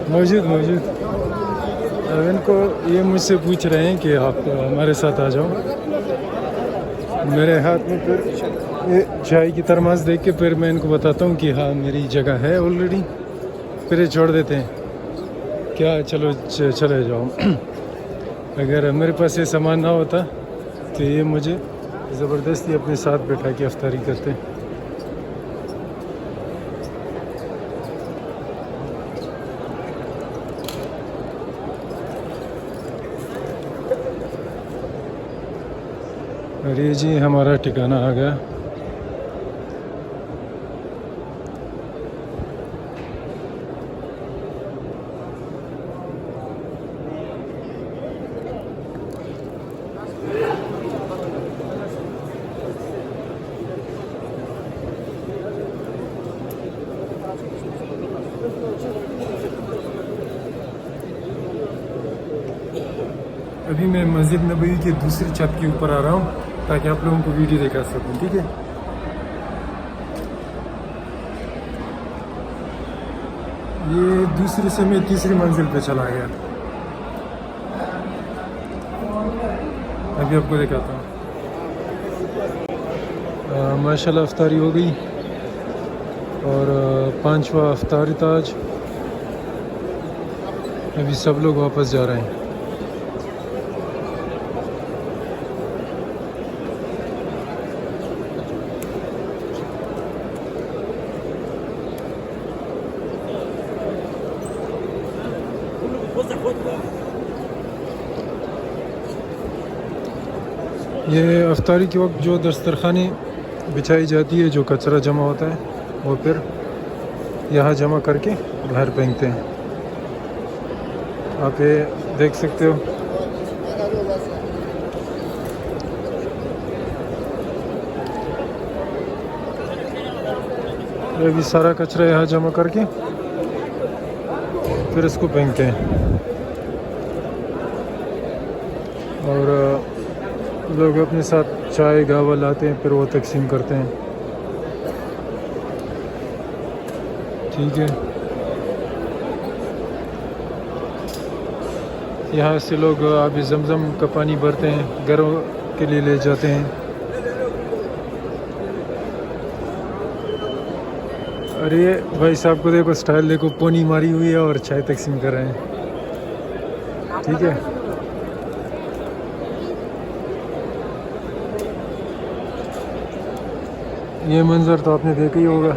मौजूद मौजूद। अब इनको ये मुझसे पूछ रहे हैं कि आप हमारे साथ आ जाओ। मेरे हाथ में फिर ये चाय की थर्मास देख के फिर मैं इनको बताता हूँ कि हाँ मेरी जगह है ऑलरेडी। फिर ये छोड़ देते हैं, क्या चलो चले जाओ। अगर मेरे पास ये सामान ना होता तो ये मुझे ज़बरदस्ती अपने साथ बैठा के अफ्तारी करते। और ये जी हमारा ठिकाना आ गया। अभी मैं मस्जिद नबवी के दूसरी छत के ऊपर आ रहा हूँ ताकि आप लोगों को वीडियो दिखा सकूँ, ठीक है। ये दूसरी से मैं तीसरी मंजिल पे चला गया। अभी आपको दिखाता हूँ। माशाल्लाह अफ्तारी हो गई और पांचवा अफ्तारी ताज। अभी सब लोग वापस जा रहे हैं। ये अफ्तारी के वक्त जो दस्तरखानी बिछाई जाती है, जो कचरा जमा होता है वो फिर यहाँ जमा करके बाहर फेंकते हैं। आप ये देख सकते हो। ये भी सारा कचरा यहाँ जमा करके फिर इसको फेंकते हैं और लोग अपने साथ चाय गावा लाते हैं, फिर वो तकसीम करते हैं, ठीक है। यहाँ से लोग आबी ज़मज़म का पानी भरते हैं, घरों के लिए ले जाते हैं। अरे भाई साहब को देखो, स्टाइल देखो, पोनी मारी हुई है और चाय तकसीम कर रहे हैं, ठीक है। ये मंज़र तो आपने देखा ही होगा।